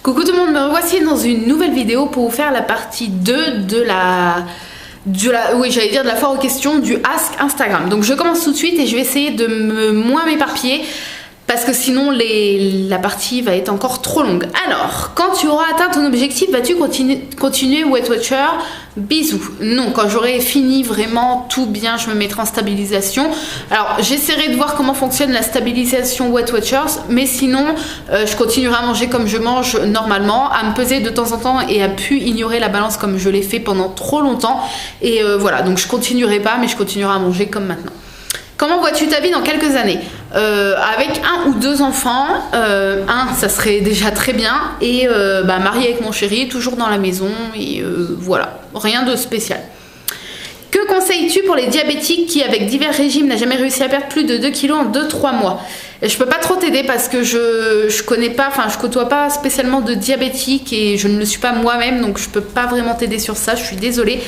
Coucou tout le monde, me revoici dans une nouvelle vidéo pour vous faire la partie 2 de la foire aux questions du Ask Instagram. Donc je commence tout de suite et je vais essayer de moins m'éparpiller parce que sinon la partie va être encore trop longue. Alors, quand tu auras atteint ton objectif, vas-tu continuer Weight Watcher? Bisous. Non, quand j'aurai fini vraiment tout bien, je me mettrai en stabilisation. Alors, j'essaierai de voir comment fonctionne la stabilisation Weight Watchers, mais sinon, je continuerai à manger comme je mange normalement, à me peser de temps en temps et à pu ignorer la balance comme je l'ai fait pendant trop longtemps. Et voilà, donc je continuerai pas, mais je continuerai à manger comme maintenant. Comment vois-tu ta vie dans quelques années? Avec 1 ou 2 enfants, ça serait déjà très bien, et mariée avec mon chéri, toujours dans la maison, et voilà, rien de spécial. Que conseilles-tu pour les diabétiques qui, avec divers régimes, n'a jamais réussi à perdre plus de 2 kilos en 2-3 mois? Et je peux pas trop t'aider parce que je connais pas, je côtoie pas spécialement de diabétiques et je ne le suis pas moi-même, donc je peux pas vraiment t'aider sur ça, je suis désolée.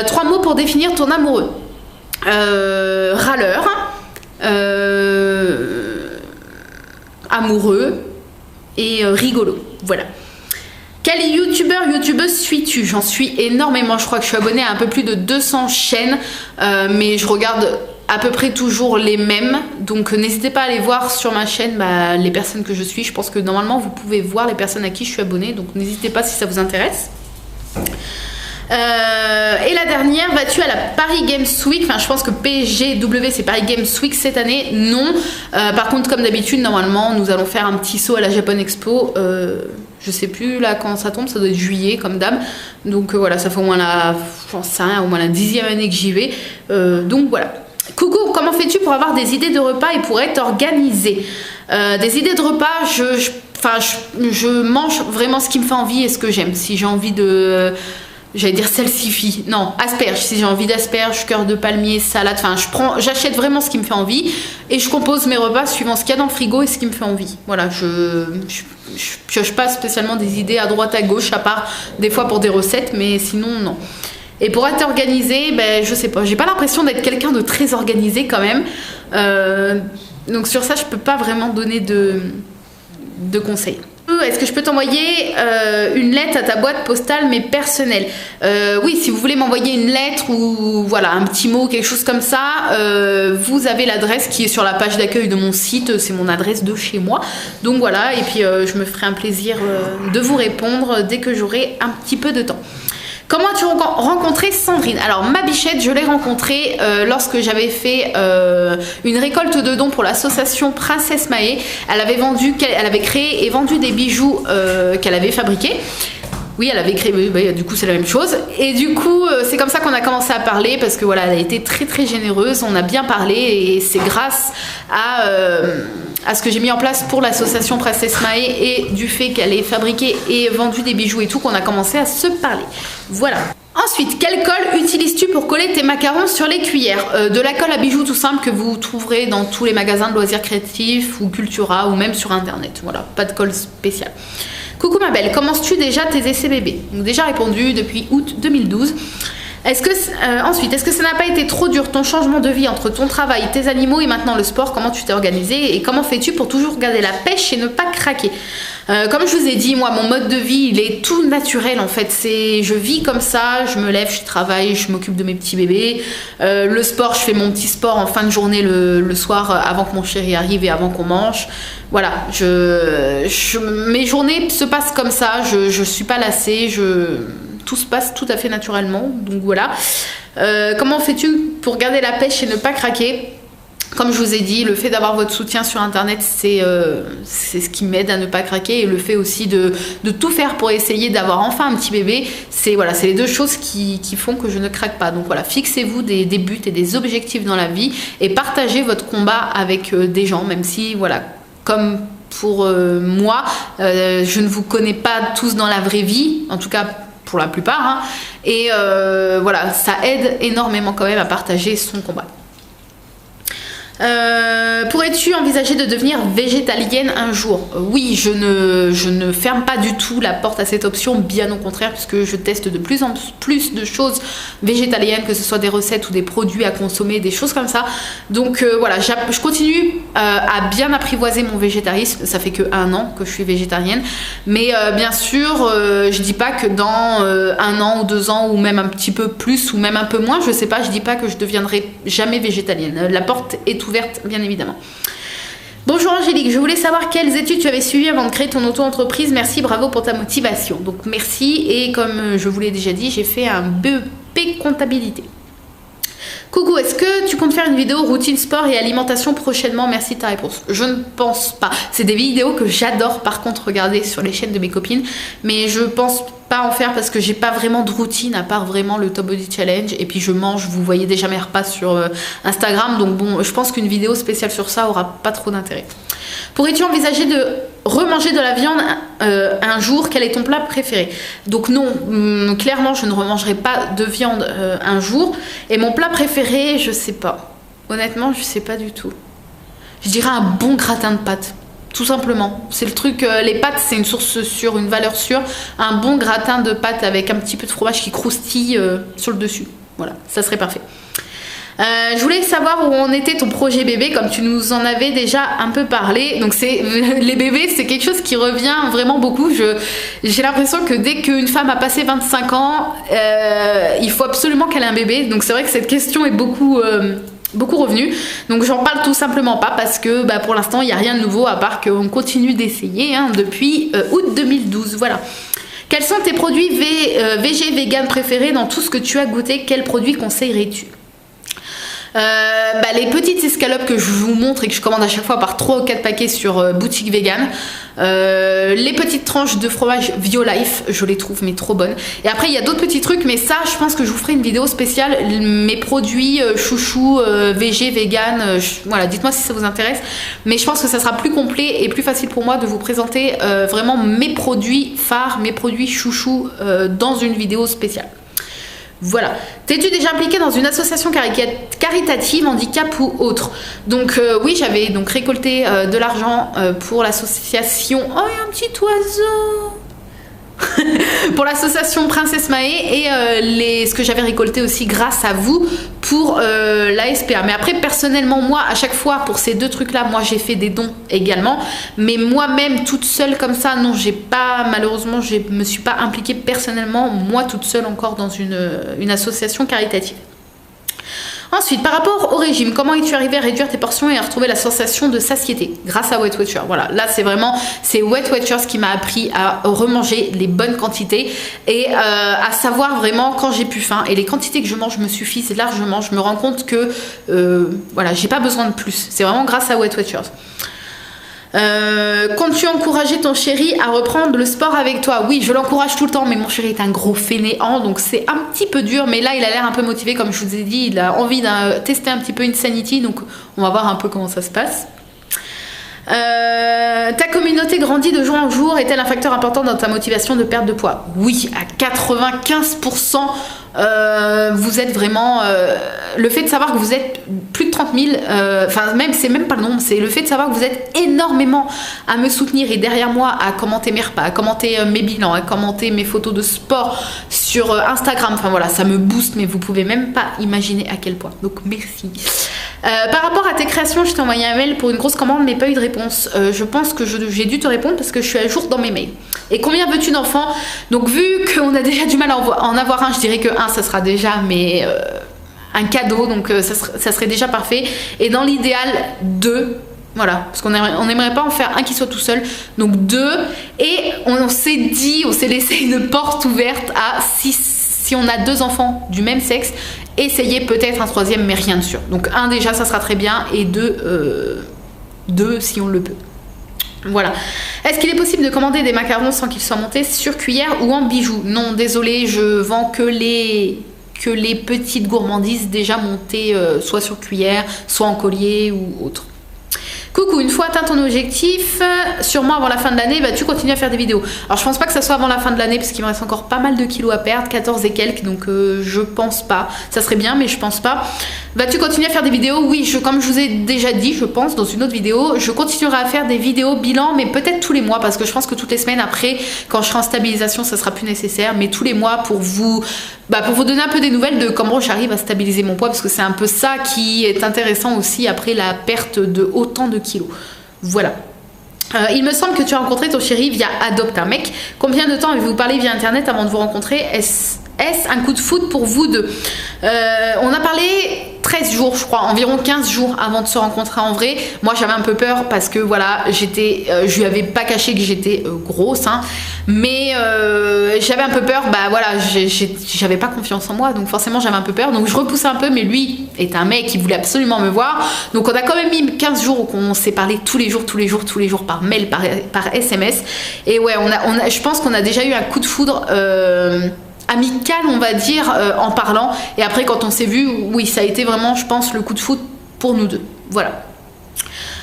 3 mots pour définir ton amoureux. Râleur, amoureux et rigolo. Voilà. Quel youtubeuse suis-tu? J'en suis énormément. Je crois que je suis abonnée à un peu plus de 200 chaînes, mais je regarde à peu près toujours les mêmes. Donc n'hésitez pas à aller voir sur ma chaîne les personnes que je suis. Je pense que normalement vous pouvez voir les personnes à qui je suis abonnée. Donc n'hésitez pas si ça vous intéresse. Et la dernière, vas-tu à la Paris Games Week? Enfin, je pense que PGW c'est Paris Games Week cette année. Non. Par contre, comme d'habitude, normalement, nous allons faire un petit saut à la Japan Expo. Je sais plus là quand ça tombe, ça doit être juillet comme d'hab. Donc voilà, ça fait au moins la 10e année que j'y vais. Donc voilà. Coucou, comment fais-tu pour avoir des idées de repas et pour être organisé? Des idées de repas, je mange vraiment ce qui me fait envie et ce que j'aime. Si j'ai envie de... J'allais dire salsifis, non, asperges, si j'ai envie d'asperges, cœur de palmier, salade, j'achète vraiment ce qui me fait envie et je compose mes repas suivant ce qu'il y a dans le frigo et ce qui me fait envie. Voilà, je pioche pas spécialement des idées à droite à gauche, à part des fois pour des recettes, mais sinon non. Et pour être organisé, je sais pas, j'ai pas l'impression d'être quelqu'un de très organisé quand même. Donc sur ça, je peux pas vraiment donner de conseils. Est-ce que je peux t'envoyer une lettre à ta boîte postale mais personnelle? Oui, si vous voulez m'envoyer une lettre ou voilà un petit mot, quelque chose comme ça, vous avez l'adresse qui est sur la page d'accueil de mon site, c'est mon adresse de chez moi. Donc voilà, et puis je me ferai un plaisir de vous répondre dès que j'aurai un petit peu de temps. Comment as-tu rencontré Sandrine? Alors ma bichette, je l'ai rencontrée lorsque j'avais fait une récolte de dons pour l'association Princesse Mahé. Elle avait créé et vendu des bijoux qu'elle avait fabriqués. Oui, elle avait créé, du coup c'est la même chose. Et du coup, c'est comme ça qu'on a commencé à parler parce que voilà, elle a été très très généreuse, on a bien parlé et c'est grâce à ce que j'ai mis en place pour l'association Princesse Mahé et du fait qu'elle ait fabriqué et vendu des bijoux et tout qu'on a commencé à se parler. Voilà. Ensuite, quelle colle utilises-tu pour coller tes macarons sur les cuillères? De la colle à bijoux tout simple que vous trouverez dans tous les magasins de loisirs créatifs ou Cultura ou même sur internet. Voilà, pas de colle spéciale. Coucou ma belle, commences-tu déjà tes essais bébés? Donc déjà répondu depuis août 2012. Ensuite, est-ce que ça n'a pas été trop dur ton changement de vie entre ton travail, tes animaux et maintenant le sport? Comment tu t'es organisé et comment fais-tu pour toujours garder la pêche et ne pas craquer? Comme je vous ai dit, moi mon mode de vie il est tout naturel en fait, je vis comme ça, je me lève, je travaille, je m'occupe de mes petits bébés, le sport, je fais mon petit sport en fin de journée le soir avant que mon chéri arrive et avant qu'on mange. Voilà, mes journées se passent comme ça, je suis pas lassée, tout se passe tout à fait naturellement, donc voilà. Comment fais-tu pour garder la pêche et ne pas craquer? Comme je vous ai dit, le fait d'avoir votre soutien sur internet, c'est ce qui m'aide à ne pas craquer, et le fait aussi de tout faire pour essayer d'avoir enfin un petit bébé, c'est les deux choses qui font que je ne craque pas. Donc voilà, fixez-vous des buts et des objectifs dans la vie et partagez votre combat avec des gens, même si voilà, comme pour moi, je ne vous connais pas tous dans la vraie vie, en tout cas pour la plupart, hein, et voilà, ça aide énormément quand même à partager son combat. Pourrais-tu envisager de devenir végétalienne un jour? Oui, je ne ferme pas du tout la porte à cette option, bien au contraire, puisque je teste de plus en plus de choses végétaliennes, que ce soit des recettes ou des produits à consommer, des choses comme ça. Donc voilà, je continue à bien apprivoiser mon végétarisme. Ça fait que 1 an que je suis végétarienne, mais bien sûr, je dis pas que dans 1 an ou 2 ans, ou même un petit peu plus, ou même un peu moins, je sais pas, je dis pas que je deviendrai jamais végétalienne. La porte est ouverte, bien évidemment. Bonjour Angélique, je voulais savoir quelles études tu avais suivies avant de créer ton auto-entreprise. Merci, bravo pour ta motivation. Donc merci, et comme je vous l'ai déjà dit, j'ai fait un BEP comptabilité. Coucou, est-ce que tu comptes faire une vidéo routine sport et alimentation prochainement? Merci de ta réponse. Je ne pense pas. C'est des vidéos que j'adore par contre regarder sur les chaînes de mes copines, mais je pense pas en faire parce que j'ai pas vraiment de routine à part vraiment le Top Body Challenge, et puis je mange, vous voyez déjà mes repas sur Instagram, donc bon, je pense qu'une vidéo spéciale sur ça aura pas trop d'intérêt. Pourrais-tu envisager de remanger de la viande un jour? Quel est ton plat préféré? Donc non, clairement je ne remangerai pas de viande un jour. Et mon plat préféré, je sais pas. Honnêtement, je sais pas du tout. Je dirais un bon gratin de pâtes. Tout simplement. C'est le truc, les pâtes c'est une source sûre, une valeur sûre. Un bon gratin de pâtes avec un petit peu de fromage qui croustille sur le dessus. Voilà, ça serait parfait. Je voulais savoir où en était ton projet bébé, comme tu nous en avais déjà un peu parlé. Donc les bébés, c'est quelque chose qui revient vraiment beaucoup. J'ai l'impression que dès qu'une femme a passé 25 ans, il faut absolument qu'elle ait un bébé. Donc c'est vrai que cette question est beaucoup revenue. Donc j'en parle tout simplement pas parce que pour l'instant il n'y a rien de nouveau à part qu'on continue d'essayer depuis août 2012. Voilà. Quels sont tes produits végé, vegan préférés dans tout ce que tu as goûté? Quels produits conseillerais-tu? Les petites escalopes que je vous montre et que je commande à chaque fois par 3 ou 4 paquets sur boutique vegan, les petites tranches de fromage Violife, je les trouve mais trop bonnes. Et après il y a d'autres petits trucs, mais ça je pense que je vous ferai une vidéo spéciale, mes produits chouchous végé, vegan, voilà, dites-moi si ça vous intéresse, mais je pense que ça sera plus complet et plus facile pour moi de vous présenter vraiment mes produits phares, mes produits chouchous dans une vidéo spéciale. Voilà. T'es-tu déjà impliquée dans une association caritative, handicap ou autre? Donc oui, j'avais donc récolté de l'argent pour l'association... Oh, il y a un petit oiseau pour l'association Princesse Maë, et ce que j'avais récolté aussi grâce à vous pour la SPA. Mais après personnellement, moi à chaque fois pour ces 2 trucs là, moi j'ai fait des dons également, mais moi-même toute seule comme ça, non, j'ai pas, malheureusement je me suis pas impliquée personnellement moi toute seule encore dans une association caritative. Ensuite, par rapport au régime, comment es-tu arrivé à réduire tes portions et à retrouver la sensation de satiété? Grâce à Weight Watchers. Voilà, là c'est Weight Watchers qui m'a appris à remanger les bonnes quantités et à savoir vraiment quand j'ai plus faim. Et les quantités que je mange me suffisent largement. Je me rends compte que voilà, j'ai pas besoin de plus. C'est vraiment grâce à Weight Watchers. Comptes-tu encourager ton chéri à reprendre le sport avec toi? Oui, je l'encourage tout le temps, mais mon chéri est un gros fainéant, donc c'est un petit peu dur, mais là il a l'air un peu motivé, comme je vous ai dit, il a envie de tester un petit peu Insanity, donc on va voir un peu comment ça se passe. Ta communauté grandit de jour en jour, est-elle un facteur important dans ta motivation de perte de poids? Oui, à 95%. Vous êtes vraiment le fait de savoir que vous êtes plus de 30 000, enfin même c'est même pas le nombre, c'est le fait de savoir que vous êtes énormément à me soutenir et derrière moi à commenter mes repas, à commenter mes bilans, à commenter mes photos de sport sur Instagram, enfin voilà, ça me booste, mais vous pouvez même pas imaginer à quel point, donc merci. Par rapport à tes créations, je t'ai envoyé un mail pour une grosse commande mais pas eu de réponse. Je pense que j'ai dû te répondre parce que je suis à jour dans mes mails. Et combien veux-tu d'enfants? Donc vu qu'on a déjà du mal à en avoir un, je dirais que un ça sera déjà un cadeau, donc ça serait déjà parfait. Et dans l'idéal 2. Voilà, parce qu'on n'aimerait pas en faire un qui soit tout seul, donc 2. Et on s'est laissé une porte ouverte à si on a 2 enfants du même sexe, essayez peut-être un 3e, mais rien de sûr. Donc 1 déjà, ça sera très bien, et 2 si on le peut. Voilà. Est-ce qu'il est possible de commander des macarons sans qu'ils soient montés sur cuillère ou en bijoux? Non, désolé, je vends que les petites gourmandises déjà montées soit sur cuillère, soit en collier ou autre. Coucou, une fois atteint ton objectif, sûrement avant la fin de l'année, vas-tu continuer à faire des vidéos? Alors je pense pas que ça soit avant la fin de l'année parce qu'il me reste encore pas mal de kilos à perdre, 14 et quelques, donc je pense pas. Ça serait bien mais je pense pas. Vas-tu continuer à faire des vidéos? Oui, comme je vous ai déjà dit, je pense, dans une autre vidéo, je continuerai à faire des vidéos bilan, mais peut-être tous les mois, parce que je pense que toutes les semaines après, quand je serai en stabilisation, ça sera plus nécessaire, mais tous les mois pour vous donner un peu des nouvelles de comment j'arrive à stabiliser mon poids, parce que c'est un peu ça qui est intéressant aussi après la perte de autant de kilos. Voilà. Il me semble que tu as rencontré ton chéri via Adopte un mec. Combien de temps avez-vous parlé via internet avant de vous rencontrer? Est-ce un coup de foudre pour vous deux? On a parlé 13 jours, je crois, environ 15 jours avant de se rencontrer en vrai. Moi, j'avais un peu peur parce que voilà, je lui avais pas caché que j'étais grosse, hein, mais j'avais un peu peur. Bah voilà, j'avais pas confiance en moi, donc forcément j'avais un peu peur. Donc je repoussais un peu, mais lui est un mec qui voulait absolument me voir. Donc on a quand même mis 15 jours où on s'est parlé tous les jours par mail, par SMS. Et ouais, je pense qu'on a déjà eu un coup de foudre. Amical, on va dire, en parlant. Et après, quand on s'est vu, oui, ça a été vraiment, je pense, le coup de foudre pour nous deux. Voilà.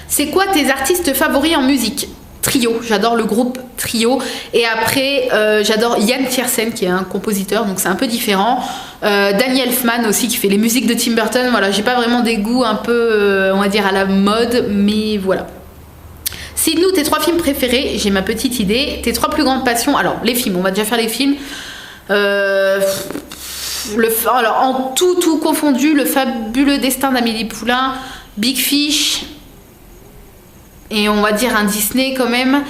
C'est quoi tes artistes favoris en musique? Trio, j'adore le groupe Trio. Et après, j'adore Yann Tiersen, qui est un compositeur, donc c'est un peu différent. Danny Elfman aussi, qui fait les musiques de Tim Burton. Voilà, j'ai pas vraiment des goûts un peu, on va dire, à la mode, mais voilà. Cite-nous tes 3 films préférés. J'ai ma petite idée. Tes 3 plus grandes passions. Alors, les films, on va déjà faire les films. Alors en tout confondu, Le fabuleux destin d'Amélie Poulain, Big Fish et on va dire un Disney quand même.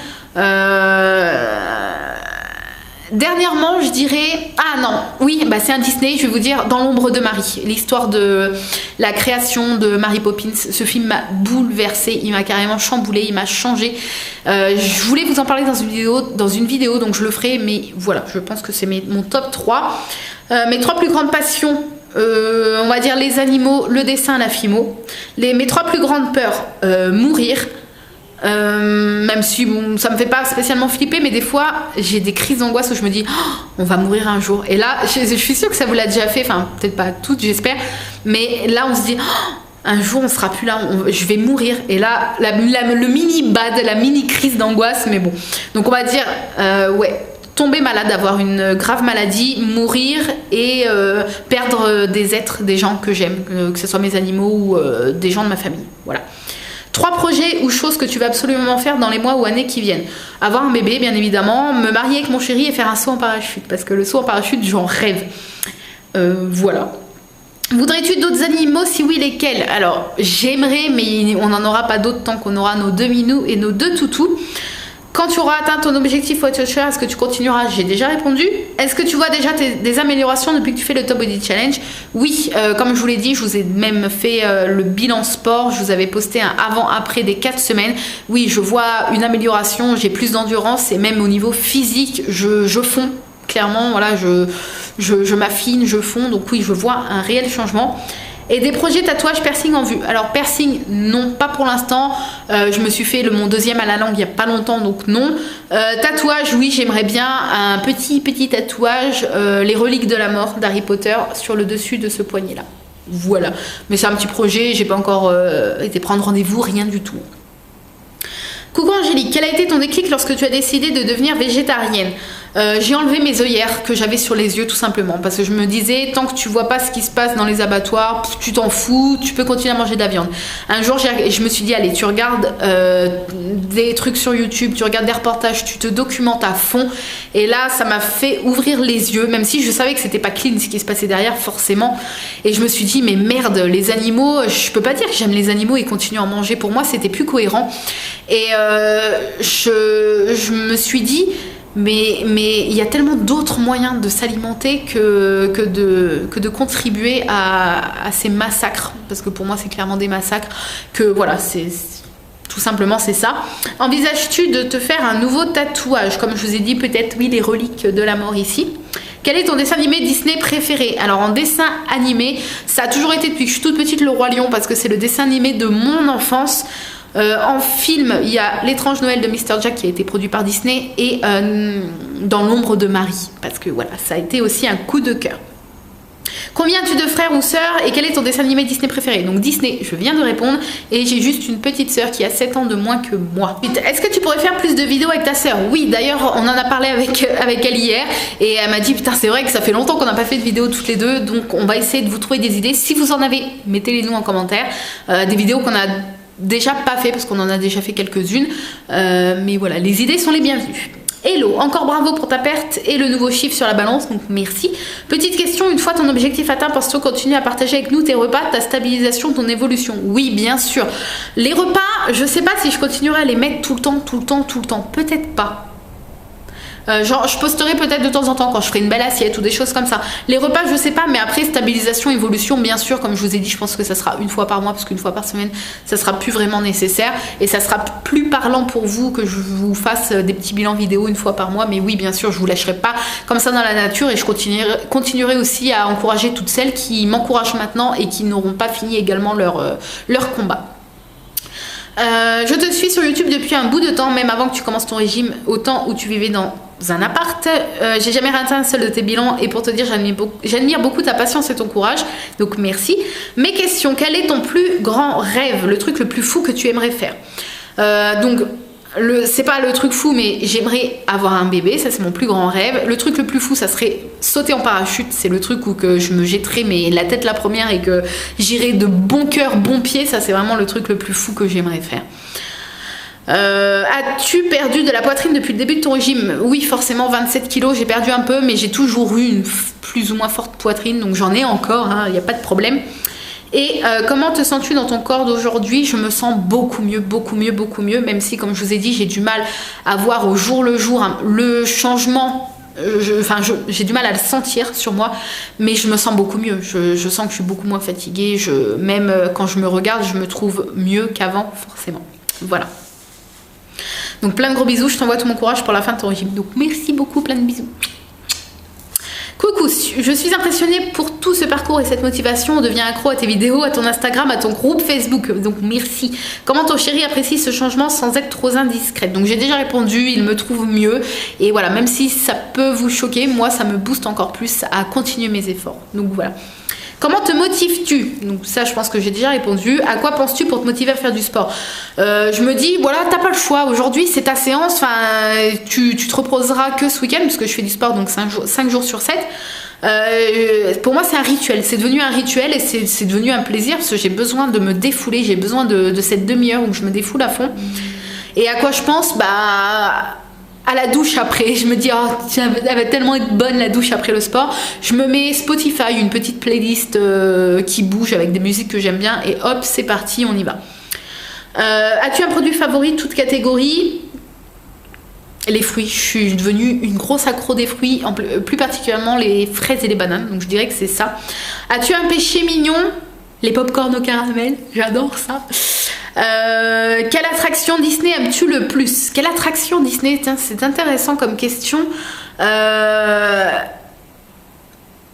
Dernièrement, je dirais... Ah non, oui, bah c'est un Disney, je vais vous dire, Dans l'ombre de Marie. L'histoire de la création de Mary Poppins. Ce film m'a bouleversée, il m'a carrément chamboulée, il m'a changé. Je voulais vous en parler dans une vidéo, donc je le ferai, mais voilà, je pense que c'est mon top 3. Mes 3 plus grandes passions, on va dire les animaux, le dessin, la phimo. Mes 3 plus grandes peurs, mourir. Même si bon, ça me fait pas spécialement flipper, mais des fois j'ai des crises d'angoisse où je me dis oh, on va mourir un jour. Et là je suis sûre que ça vous l'a déjà fait, enfin peut-être pas toutes, j'espère, mais là on se dit oh, un jour on sera plus là, je vais mourir. Et là le mini bad, la mini crise d'angoisse, mais bon, donc on va dire ouais, tomber malade, avoir une grave maladie, mourir et perdre des êtres, des gens que j'aime, que ce soit mes animaux ou des gens de ma famille. Voilà. 3 projets ou choses que tu vas absolument faire dans les mois ou années qui viennent. Avoir un bébé, bien évidemment, me marier avec mon chéri et faire un saut en parachute, parce que le saut en parachute, j'en rêve. Voilà. Voudrais-tu d'autres animaux? Si oui, lesquels? Alors, j'aimerais, mais on n'en aura pas d'autres tant qu'on aura nos 2 minous et nos 2 toutous. Quand tu auras atteint ton objectif Watch Watcher, est-ce que tu continueras? J'ai déjà répondu. Est-ce que tu vois déjà des améliorations depuis que tu fais le Top Body Challenge? Oui, comme je vous l'ai dit, je vous ai même fait le bilan sport. Je vous avais posté un avant-après des 4 semaines. Oui, je vois une amélioration, j'ai plus d'endurance et même au niveau physique, je fonds. Clairement, voilà, je m'affine, je fonds. Donc oui, je vois un réel changement. Et des projets tatouage piercing en vue. Alors piercing, non, pas pour l'instant. Je me suis fait mon 2e à la langue il n'y a pas longtemps, donc non. Tatouage, oui, j'aimerais bien un petit tatouage, les reliques de la mort d'Harry Potter sur le dessus de ce poignet-là. Voilà. Mais c'est un petit projet, j'ai pas encore été prendre rendez-vous, rien du tout. Coucou Angélique, quel a été ton déclic lorsque tu as décidé de devenir végétarienne? J'ai enlevé mes œillères que j'avais sur les yeux tout simplement parce que je me disais tant que tu vois pas ce qui se passe dans les abattoirs, tu t'en fous, tu peux continuer à manger de la viande. Un jour je me suis dit allez, tu regardes des trucs sur YouTube, tu regardes des reportages, tu te documentes à fond et là ça m'a fait ouvrir les yeux, même si je savais que c'était pas clean ce qui se passait derrière forcément, et je me suis dit mais merde, les animaux, je peux pas dire que j'aime les animaux et continuer à en manger, pour moi c'était plus cohérent. Et je me suis dit mais il y a tellement d'autres moyens de s'alimenter que de contribuer à ces massacres, parce que pour moi c'est clairement des massacres, que voilà, c'est tout simplement c'est ça. Envisages-tu de te faire un nouveau tatouage? Comme je vous ai dit, peut-être oui, les reliques de la mort ici. Quel est ton dessin animé Disney préféré? Alors en dessin animé, ça a toujours été depuis que je suis toute petite Le Roi Lion, parce que c'est le dessin animé de mon enfance. En film, il y a L'étrange Noël de Mr. Jack qui a été produit par Disney et Dans l'ombre de Marie, parce que voilà, ça a été aussi un coup de cœur. Combien as-tu de frères ou sœurs et quel est ton dessin animé Disney préféré? Donc Disney, je viens de répondre, et j'ai juste une petite sœur qui a 7 ans de moins que moi. Est-ce que tu pourrais faire plus de vidéos avec ta sœur? Oui, d'ailleurs on en a parlé avec elle hier, et elle m'a dit putain c'est vrai que ça fait longtemps qu'on n'a pas fait de vidéo toutes les deux, donc on va essayer de vous trouver des idées. Si vous en avez, mettez-les nous en commentaire, des vidéos qu'on a déjà pas fait parce qu'on en a déjà fait quelques-unes, mais voilà, les idées sont les bienvenues. Hello, encore bravo pour ta perte et le nouveau chiffre sur la balance, donc merci. Petite question, une fois ton objectif atteint, penses-tu continuer à partager avec nous tes repas, ta stabilisation, ton évolution? Oui, bien sûr. Les repas, je sais pas si je continuerai à les mettre tout le temps, peut-être pas. Genre je posterai peut-être de temps en temps quand je ferai une belle assiette ou des choses comme ça. Les repas je sais pas, mais après stabilisation, évolution, bien sûr, comme je vous ai dit, je pense que ça sera une fois par mois, parce qu'une fois par semaine ça sera plus vraiment nécessaire, et ça sera plus parlant pour vous que je vous fasse des petits bilans vidéo une fois par mois. Mais oui, bien sûr, je vous lâcherai pas comme ça dans la nature, et je continuerai aussi à encourager toutes celles qui m'encouragent maintenant et qui n'auront pas fini également leur combat. Je te suis sur YouTube depuis un bout de temps, même avant que tu commences ton régime, au temps où tu vivais dans un appart. J'ai jamais raté un seul de tes bilans, et pour te dire, j'admire beaucoup ta patience et ton courage, donc merci. Mes questions: quel est ton plus grand rêve, le truc le plus fou que tu aimerais faire? Donc c'est pas le truc fou, mais j'aimerais avoir un bébé, ça c'est mon plus grand rêve. Le truc le plus fou, ça serait sauter en parachute, c'est le truc où que je me jetterais mais la tête la première et que j'irais de bon cœur, bon pied, ça c'est vraiment le truc le plus fou que j'aimerais faire. As-tu perdu de la poitrine depuis le début de ton régime? Oui, forcément, 27 kilos, j'ai perdu un peu, mais j'ai toujours eu une plus ou moins forte poitrine, donc j'en ai encore, il n'y a pas de problème. Et comment te sens-tu dans ton corps d'aujourd'hui? Je me sens beaucoup mieux, même si, comme je vous ai dit, j'ai du mal à voir au jour le jour le changement. J'ai du mal à le sentir sur moi, mais je me sens beaucoup mieux. Je sens que je suis beaucoup moins fatiguée. Même quand je me regarde, je me trouve mieux qu'avant, forcément. Voilà. Donc plein de gros bisous, je t'envoie tout mon courage pour la fin de ton régime. Donc merci beaucoup, plein de bisous. Coucou, je suis impressionnée pour tout ce parcours et cette motivation. On devient accro à tes vidéos, à ton Instagram, à ton groupe Facebook. Donc merci. Comment ton chéri apprécie ce changement sans être trop indiscrète? Donc j'ai déjà répondu, il me trouve mieux. Et voilà, même si ça peut vous choquer, moi ça me booste encore plus à continuer mes efforts. Donc voilà. Comment te motives-tu? Donc ça, je pense que j'ai déjà répondu. À quoi penses-tu pour te motiver à faire du sport? Je me dis, voilà, t'as pas le choix. Aujourd'hui, c'est ta séance. Enfin, tu te reposeras que ce week-end, parce que je fais du sport donc 5 jours sur 7. Pour moi, c'est un rituel. C'est devenu un rituel, et c'est devenu un plaisir, parce que j'ai besoin de me défouler. J'ai besoin de cette demi-heure où je me défoule à fond. Et à quoi je pense? À la douche après, je me dis oh tiens, elle va tellement être bonne la douche après le sport. Je me mets Spotify, une petite playlist qui bouge avec des musiques que j'aime bien, et hop, c'est parti, on y va. As-tu un produit favori, toute catégorie? Les fruits, je suis devenue une grosse accro des fruits, plus particulièrement les fraises et les bananes, donc je dirais que c'est ça. As-tu un péché mignon? Les pop-corn au caramel, j'adore ça. Quelle attraction Disney aimes-tu le plus? Quelle attraction Disney? C'est intéressant comme question.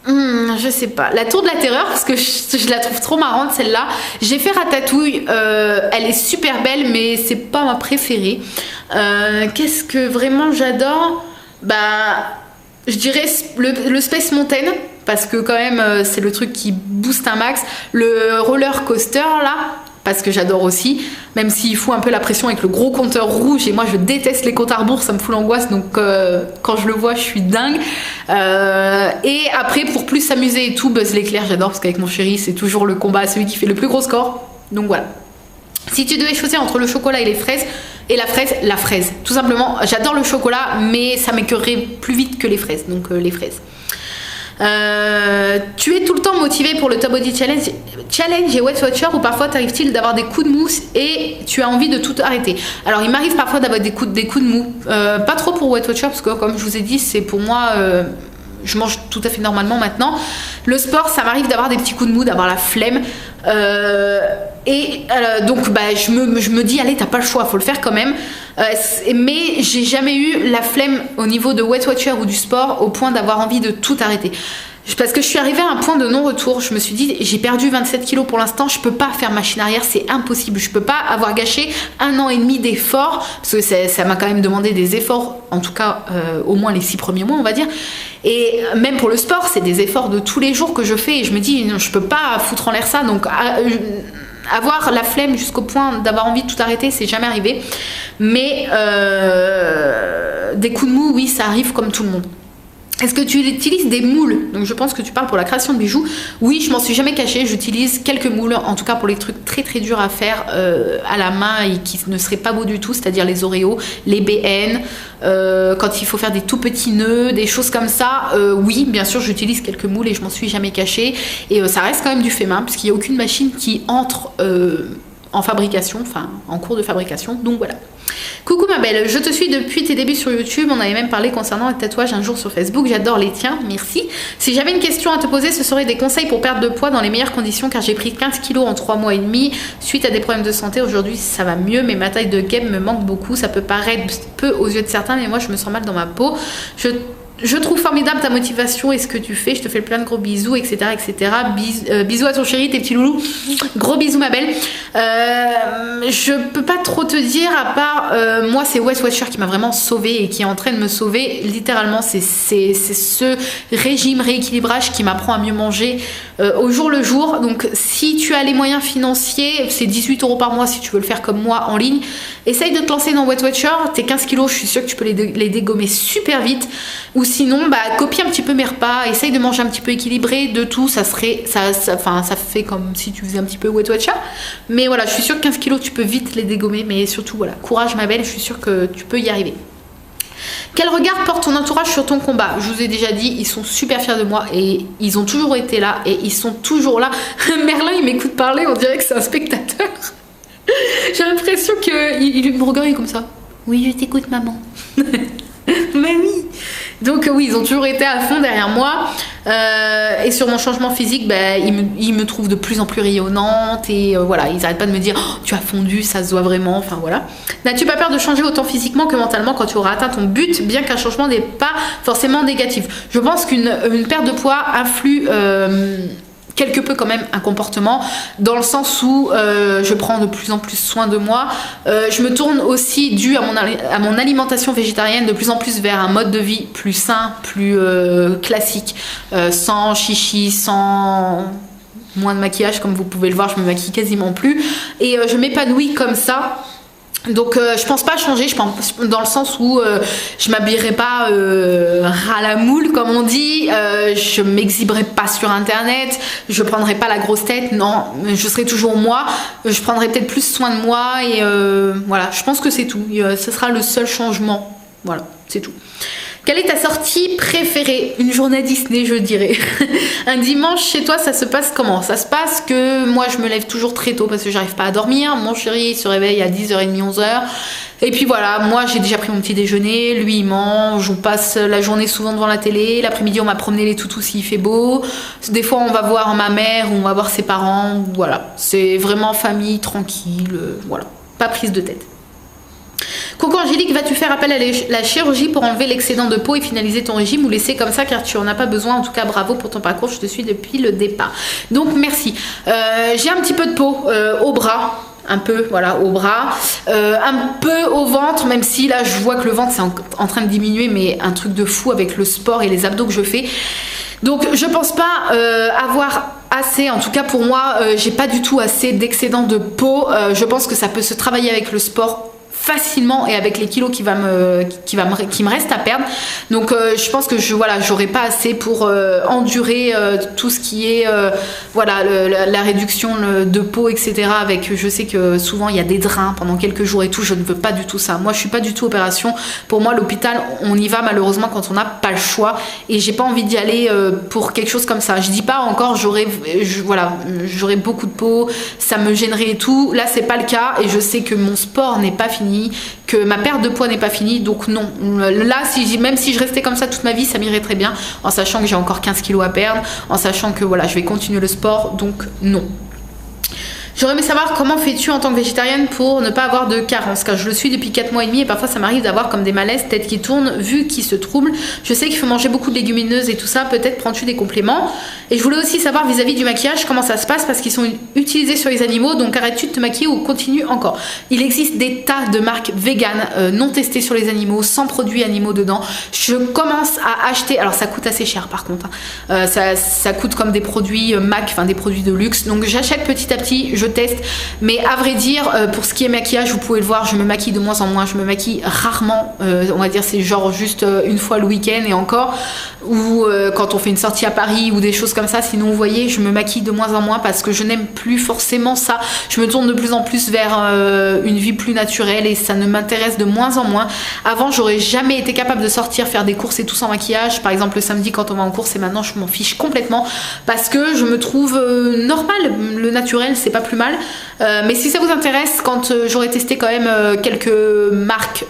Je sais pas. La Tour de la Terreur, parce que je la trouve trop marrante celle-là. J'ai fait Ratatouille, elle est super belle, mais c'est pas ma préférée. Qu'est-ce que vraiment j'adore? Je dirais le Space Mountain, parce que quand même c'est le truc qui booste un max. Le roller coaster là, parce que j'adore aussi, même s'il fout un peu la pression avec le gros compteur rouge, et moi je déteste les comptes à rebours, ça me fout l'angoisse, donc quand je le vois je suis dingue. Et après, pour plus s'amuser et tout, Buzz l'éclair, j'adore, parce qu'avec mon chéri c'est toujours le combat à celui qui fait le plus gros score. Donc voilà. Si tu devais choisir entre le chocolat et les fraises, et la fraise, tout simplement. J'adore le chocolat, mais ça m'écœurerait plus vite que les fraises, donc les fraises. Tu es tout le temps motivé pour le Top Body Challenge et Weight Watcher, ou parfois t'arrive-t-il d'avoir des coups de mou et tu as envie de tout arrêter? Alors il m'arrive parfois d'avoir des coups de mou, pas trop pour Weight Watcher, parce que comme je vous ai dit, c'est pour moi, je mange tout à fait normalement maintenant. Le sport, ça m'arrive d'avoir des petits coups de mou, d'avoir la flemme, donc je me dis allez, t'as pas le choix, faut le faire quand même. Mais j'ai jamais eu la flemme au niveau de Weight Watcher ou du sport au point d'avoir envie de tout arrêter. Parce que je suis arrivée à un point de non-retour. Je me suis dit, j'ai perdu 27 kilos pour l'instant, je peux pas faire machine arrière, c'est impossible. Je peux pas avoir gâché 1 an et demi d'efforts, parce que ça m'a quand même demandé des efforts, en tout cas au moins les 6 premiers mois, on va dire. Et même pour le sport, c'est des efforts de tous les jours que je fais, et je me dis, non, je peux pas foutre en l'air ça. Donc avoir la flemme jusqu'au point d'avoir envie de tout arrêter, c'est jamais arrivé. Mais des coups de mou, oui, ça arrive comme tout le monde. Est-ce que tu utilises des moules? Donc je pense que tu parles pour la création de bijoux. Oui, je m'en suis jamais cachée. J'utilise quelques moules, en tout cas pour les trucs très très durs à faire à la main et qui ne seraient pas beaux du tout, c'est-à-dire les Oreos, les BN, quand il faut faire des tout petits nœuds, des choses comme ça. Oui, bien sûr, j'utilise quelques moules et je m'en suis jamais cachée. Et ça reste quand même du fait main, puisqu'il n'y a aucune machine qui entre en fabrication, enfin en cours de fabrication. Donc voilà. Coucou ma belle, je te suis depuis tes débuts sur YouTube, on avait même parlé concernant les tatouages un jour sur Facebook, j'adore les tiens, merci. Si j'avais une question à te poser, ce serait des conseils pour perdre de poids dans les meilleures conditions, car j'ai pris 15 kilos en 3 mois et demi suite à des problèmes de santé. Aujourd'hui ça va mieux, mais ma taille de game me manque beaucoup. Ça peut paraître peu aux yeux de certains, mais moi je me sens mal dans ma peau. Je trouve formidable ta motivation et ce que tu fais. Je te fais plein de gros bisous, etc. etc. Bisous à ton chéri, tes petits loulous. Gros bisous, ma belle. Je peux pas trop te dire, à part moi, c'est Weight Watcher qui m'a vraiment sauvée et qui est en train de me sauver. Littéralement, c'est ce régime rééquilibrage qui m'apprend à mieux manger au jour le jour. Donc, si tu as les moyens financiers, c'est 18 € par mois si tu veux le faire comme moi en ligne. Essaye de te lancer dans Weight Watcher. Tes 15 kilos, je suis sûre que tu peux les dégommer super vite. Ou sinon, copie un petit peu mes repas, essaye de manger un petit peu équilibré, de tout, ça fait comme si tu faisais un petit peu Weight Watcher. Mais voilà, je suis sûre que 15 kilos, tu peux vite les dégommer, mais surtout, voilà, courage ma belle, je suis sûre que tu peux y arriver. Quel regard porte ton entourage sur ton combat? Je vous ai déjà dit, ils sont super fiers de moi et ils ont toujours été là et ils sont toujours là. Merlin, il m'écoute parler, on dirait que c'est un spectateur. J'ai l'impression qu'il me regarde comme ça. Oui, je t'écoute, maman. Mais oui. Donc oui, ils ont toujours été à fond derrière moi. Et sur mon changement physique, ils me trouvent de plus en plus rayonnante. Et voilà, ils n'arrêtent pas de me dire oh, tu as fondu, ça se voit vraiment. Enfin voilà. N'as-tu pas peur de changer autant physiquement que mentalement quand tu auras atteint ton but, bien qu'un changement n'est pas forcément négatif? Je pense qu'une perte de poids influe quelque peu quand même un comportement, dans le sens où je prends de plus en plus soin de moi. Je me tourne aussi, dû à mon alimentation végétarienne, de plus en plus vers un mode de vie plus sain, plus classique, sans chichi, sans moins de maquillage, comme vous pouvez le voir, je me maquille quasiment plus. Et je m'épanouis comme ça. Donc je pense pas changer, je pense dans le sens où je m'habillerai pas ras la moule comme on dit, je m'exhiberai pas sur internet, je prendrai pas la grosse tête, non, je serai toujours moi, je prendrai peut-être plus soin de moi et voilà, je pense que c'est tout, ce sera le seul changement, voilà, c'est tout. Quelle est ta sortie préférée? Une journée Disney, je dirais. Un dimanche chez toi, ça se passe comment? Ça se passe que moi, je me lève toujours très tôt parce que j'arrive pas à dormir. Mon chéri se réveille à 10h30, 11h. Et puis voilà, moi, j'ai déjà pris mon petit déjeuner. Lui, il mange. On passe la journée souvent devant la télé. L'après-midi, on va promener les toutous s'il fait beau. Des fois, on va voir ma mère ou on va voir ses parents. Voilà, c'est vraiment famille, tranquille. Voilà, pas prise de tête. Coucou Angélique, vas-tu faire appel à la chirurgie pour enlever l'excédent de peau et finaliser ton régime ou laisser comme ça car tu en as pas besoin? En tout cas, bravo pour ton parcours, je te suis depuis le départ. Donc merci. J'ai un petit peu de peau au bras. Un peu, voilà, au bras, un peu au ventre, même si là je vois que le ventre c'est en train de diminuer, mais un truc de fou avec le sport et les abdos que je fais. Donc je pense pas avoir assez, en tout cas pour moi, j'ai pas du tout assez d'excédent de peau. Je pense que ça peut se travailler avec le sport facilement et avec les kilos qui me restent à perdre. Donc je pense que j'aurai pas assez pour endurer tout ce qui est la réduction de peau, etc. avec, je sais que souvent il y a des drains pendant quelques jours et tout, je ne veux pas du tout ça. Moi je suis pas du tout opération. Pour moi l'hôpital on y va malheureusement quand on n'a pas le choix et j'ai pas envie d'y aller pour quelque chose comme ça. Je dis pas encore j'aurais beaucoup de peau, ça me gênerait et tout. Là c'est pas le cas et je sais que mon sport n'est pas fini, que ma perte de poids n'est pas finie, donc non. Là, même si je restais comme ça toute ma vie, ça m'irait très bien, en sachant que j'ai encore 15 kilos à perdre, en sachant que voilà, je vais continuer le sport, donc non. J'aurais aimé savoir comment fais-tu en tant que végétarienne pour ne pas avoir de carence, car je le suis depuis 4 mois et demi et parfois ça m'arrive d'avoir comme des malaises, tête qui tourne, vue qui se trouble. Je sais qu'il faut manger beaucoup de légumineuses et tout ça, peut-être prends-tu des compléments. Et je voulais aussi savoir vis-à-vis du maquillage comment ça se passe parce qu'ils sont utilisés sur les animaux, donc arrêtes-tu de te maquiller ou continue encore. Il existe des tas de marques véganes non testées sur les animaux, sans produits animaux dedans. Je commence à acheter, alors ça coûte assez cher par contre, hein. Ça coûte comme des produits MAC, enfin des produits de luxe, donc j'achète petit à petit, je teste, mais à vrai dire pour ce qui est maquillage, vous pouvez le voir, je me maquille de moins en moins, je me maquille rarement, on va dire c'est genre juste une fois le week-end et encore, ou quand on fait une sortie à Paris ou des choses comme ça. Sinon vous voyez, je me maquille de moins en moins parce que je n'aime plus forcément ça. Je me tourne de plus en plus vers une vie plus naturelle et ça ne m'intéresse de moins en moins. Avant j'aurais jamais été capable de sortir faire des courses et tout sans maquillage, par exemple le samedi quand on va en course, et maintenant je m'en fiche complètement parce que je me trouve normal, le naturel c'est pas plus mal. Mais si ça vous intéresse, quand j'aurai testé quand même quelques marques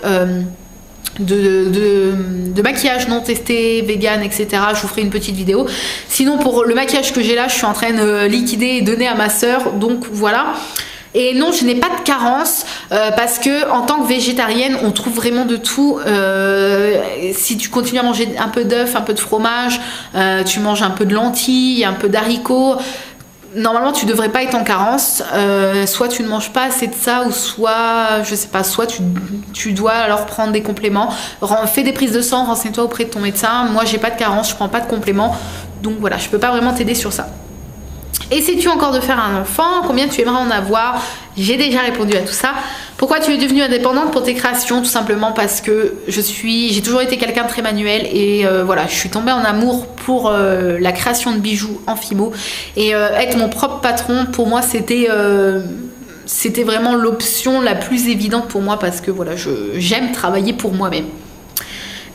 de maquillage non testé, vegan, etc., je vous ferai une petite vidéo. Sinon pour le maquillage que j'ai là, je suis en train de liquider et donner à ma soeur, donc voilà. Et non, je n'ai pas de carence parce que en tant que végétarienne, on trouve vraiment de tout. Si tu continues à manger un peu d'œufs, un peu de fromage, tu manges un peu de lentilles, un peu d'haricots, normalement tu devrais pas être en carence. Soit tu ne manges pas assez de ça, ou soit je sais pas, soit tu dois alors prendre des compléments. Fais des prises de sang, renseigne-toi auprès de ton médecin. Moi j'ai pas de carence, je prends pas de compléments, donc voilà, je peux pas vraiment t'aider sur ça. Essaies-tu encore de faire un enfant? Combien tu aimerais en avoir? J'ai déjà répondu à tout ça. Pourquoi tu es devenue indépendante pour tes créations? Tout simplement parce que j'ai toujours été quelqu'un de très manuel et voilà, je suis tombée en amour pour la création de bijoux en fimo et être mon propre patron, pour moi c'était vraiment l'option la plus évidente pour moi parce que voilà, j'aime travailler pour moi-même.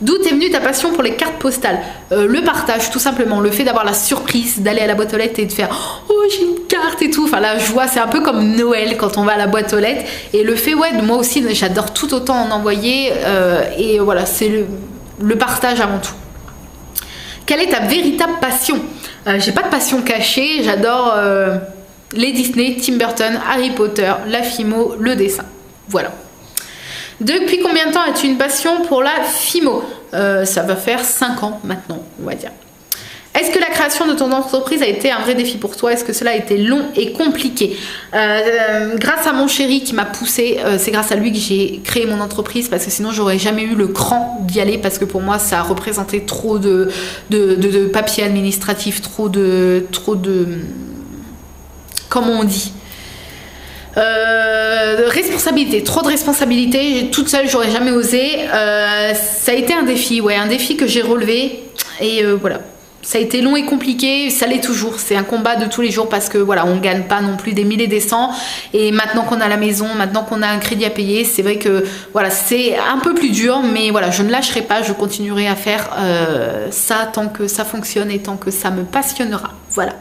D'où est venue ta passion pour les cartes postales? Le partage, tout simplement. Le fait d'avoir la surprise, d'aller à la boîte aux lettres et de faire « Oh, j'ai une carte » et tout. Enfin, la joie, c'est un peu comme Noël quand on va à la boîte aux lettres. Et le fait, ouais, moi aussi, j'adore tout autant en envoyer. Et voilà, c'est le partage avant tout. Quelle est ta véritable passion? J'ai pas de passion cachée. J'adore les Disney, Tim Burton, Harry Potter, la fimo, le dessin. Voilà. Depuis combien de temps as-tu une passion pour la fimo? Ça va faire 5 ans maintenant, on va dire. Est-ce que la création de ton entreprise a été un vrai défi pour toi? Est-ce que cela a été long et compliqué? Grâce à mon chéri qui m'a poussé, c'est grâce à lui que j'ai créé mon entreprise parce que sinon j'aurais jamais eu le cran d'y aller parce que pour moi ça représentait trop de papier administratif, trop de comment on dit? Responsabilité, trop de responsabilité, toute seule j'aurais jamais osé. Ça a été un défi, ouais, un défi que j'ai relevé et voilà, ça a été long et compliqué, ça l'est toujours, c'est un combat de tous les jours parce que voilà, on gagne pas non plus des milliers et des cents et maintenant qu'on a la maison, maintenant qu'on a un crédit à payer, c'est vrai que voilà, c'est un peu plus dur, mais voilà, je ne lâcherai pas, je continuerai à faire ça tant que ça fonctionne et tant que ça me passionnera, voilà.